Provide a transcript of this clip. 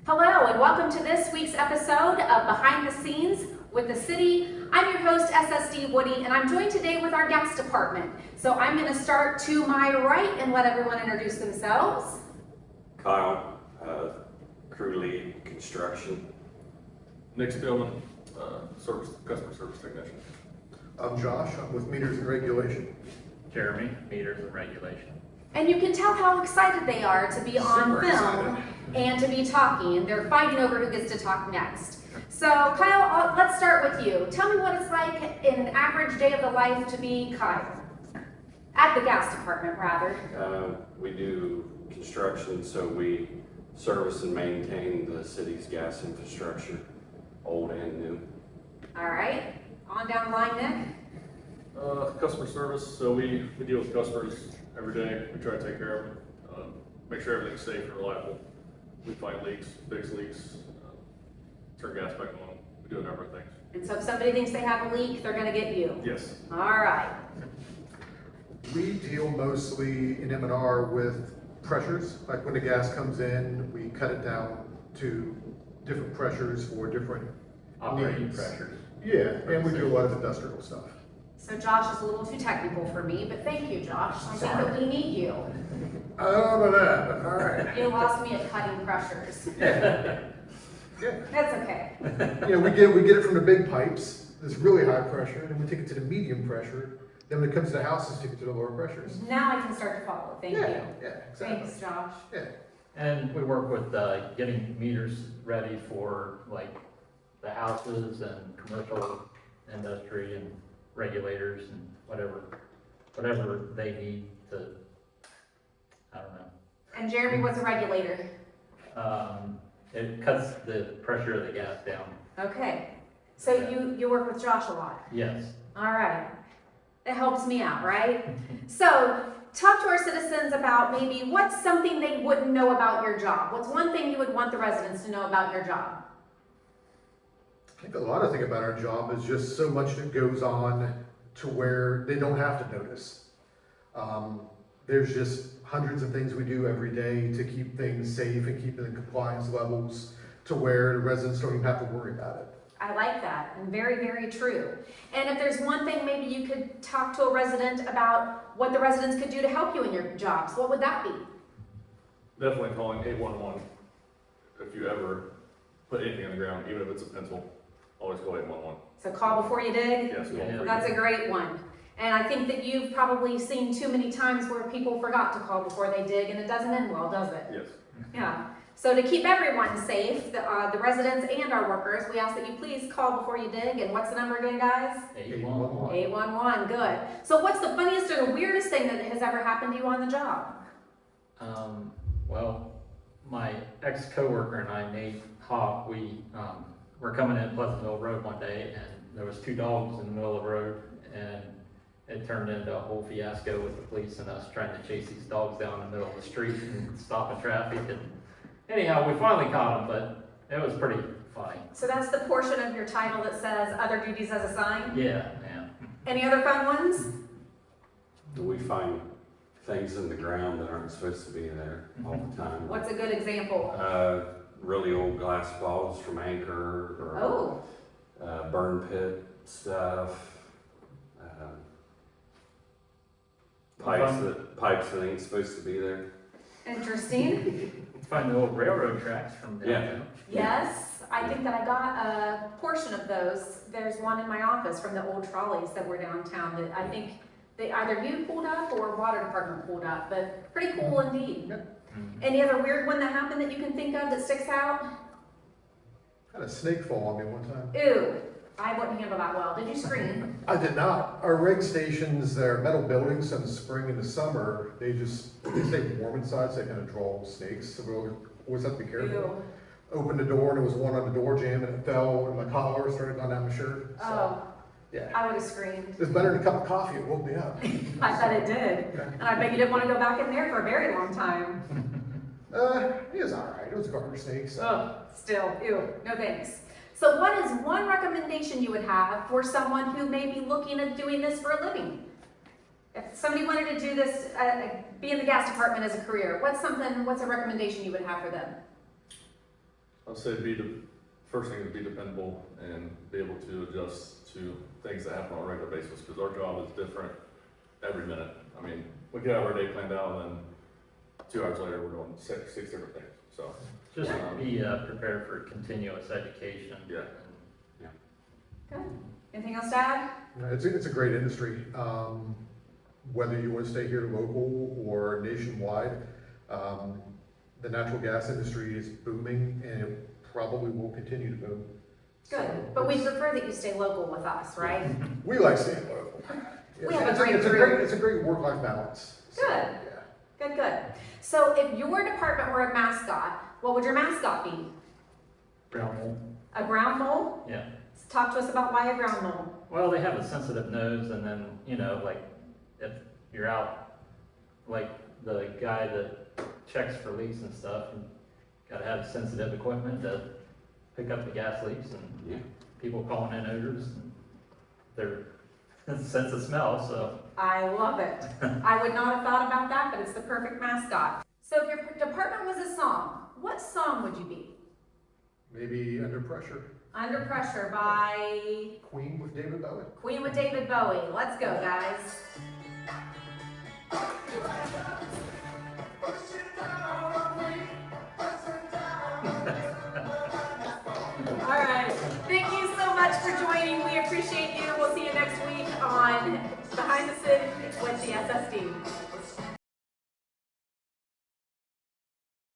Hello and welcome to this week's episode of Behind the Scenes with the City. I'm your host, SSD Woody, and I'm joined today with our gas department. So I'm going to start to my right and let everyone introduce themselves. Kyle, crew lead, construction. Nick Stillman, customer service technician. I'm Josh, I'm with Meters and Regulation. Jeremy, Meters and Regulation. And you can tell how excited they are to be on Super film excited. and to be talking. And they're fighting over who gets to talk next. So Kyle, let's start with you. Tell me what it's like in an average day of the life to be Kyle. At the gas department, rather. We do construction, so we service and maintain the city's gas infrastructure, old and new. All right, on down the line, Nick. Customer service, so we deal with customers every day. We try to take care of them, make sure everything's safe and reliable. We find leaks, fix leaks, turn gas back on. We do a number of things. And so if somebody thinks they have a leak, they're gonna get you. Yes. All right. We deal mostly in M&R with pressures, like when the gas comes in, we cut it down to different pressures for different Operating needs. pressures. Yeah, and we do a lot of industrial stuff. So Josh is a little too technical for me, but thank you, Josh. I think that we need you. I don't know about that, but all right. You lost me at cutting pressures. Yeah. That's okay. You know, we get it from the big pipes, this really high pressure, and then we take it to the medium pressure. Then when it comes to the houses, take it to the lower pressures. Now I can start to follow. Thank Yeah, you. yeah, exactly. Thanks, Josh. Yeah. And we work with getting meters ready for like the houses and commercial industry and regulators and whatever they need to, I don't know. And Jeremy, what's a regulator? It cuts the pressure of the gas down. Okay. So you work with Josh a lot. Yes. All right. That helps me out, right? So talk to our citizens about maybe what's something they wouldn't know about your job. What's one thing you would want the residents to know about your job? I think a lot of thing about our job is just so much that goes on to where they don't have to notice. There's just hundreds of things we do every day to keep things safe and keep it in compliance levels to where the residents don't even have to worry about it. I like that, and very, very true. And if there's one thing maybe you could talk to a resident about what the residents could do to help you in your jobs, what would that be? Definitely calling 811 if you ever put anything on the ground, even if it's a pencil. Always call 811. So call before you dig? Yes, call Yeah. for That's a great one. And I think that you've probably seen too many times where people forgot to call before they dig, and it doesn't end well, does it? Yes. Yeah. So to keep everyone safe, the residents and our workers, we ask that you please call before you dig. And what's the number again, guys? 811. 811. Good. So what's the funniest or the weirdest thing that has ever happened to you on the job? Well, my ex-coworker and I, Nate Hawk, we were coming in Pleasantville Road one day, and there was two dogs in the middle of the road, and it turned into a whole fiasco with the police and us trying to chase these dogs down the middle of the street and stopping traffic. And anyhow, we finally caught them, but it was pretty funny. So that's the portion of your title that says other duties as assigned. Yeah, yeah. Any other fun ones? Do we find things in the ground that aren't supposed to be there all the time? What's a good example? Really old glass bottles from Anchor or Oh, burn pit stuff. Pipes that ain't supposed to be there. interesting. Find the old railroad tracks from downtown. Yes, I think that I got a portion of those. There's one in my office from the old trolleys that were downtown that I think they either you pulled up or water department pulled up, but pretty cool indeed. Mhm. Any other weird one that happened that you can think of that sticks out? Had a snake fall on me one time. Ew, I wouldn't handle that well. Did you scream? I did not. Our rig stations, they're metal buildings, so in the spring and the summer, they stay warm inside, so they kind of draw snakes, so we always have to be careful. Ew. Opened the door and there was one on the door jamb and it fell and my collar started going down my shirt. So, Oh, yeah. I would have screamed. It was better than a cup of coffee, it woke me up. I bet it did. Yeah. And I bet you didn't want to go back in there for a very long time. It was alright, it was a garter snake, so. Oh, still, ew, no thanks. So what is one recommendation you would have for someone who may be looking at doing this for a living? If somebody wanted to do this, be in the gas department as a career, what's a recommendation you would have for them? I'll say first thing is be dependable and be able to adjust to things that happen on a regular basis, because our job is different every minute. I mean, we could have our day planned out, and then 2 hours later, we're doing six different things, so. Just be prepared for continuous education. Yeah. Good. Anything else to add? It's a great industry. Whether you want to stay here local or nationwide, the natural gas industry is booming and it probably will continue to boom. Good, So but we it's- prefer that you stay local with us, right? We like staying local. We have a It's great it's group. It's a great work-life balance. So, Good. yeah. Good, good. So if your department were a mascot, what would your mascot be? Ground mole. A ground mole? Yeah. Talk to us about why a ground mole. Well, they have a sensitive nose, and then, you know, like, if you're out, like, the guy that checks for leaks and stuff, and gotta have sensitive equipment to pick up the gas leaks, and Yeah. people calling in odors, and their sense of smell, so. I love it. I would not have thought about that, but it's the perfect mascot. So if your department was a song, what song would you be? Maybe Under Pressure, Under Pressure by Queen with David Bowie. Queen with David Bowie. Let's go, guys. All right. Thank you so much for joining. We appreciate you. We'll see you next week on Behind the Scenes with the SSD.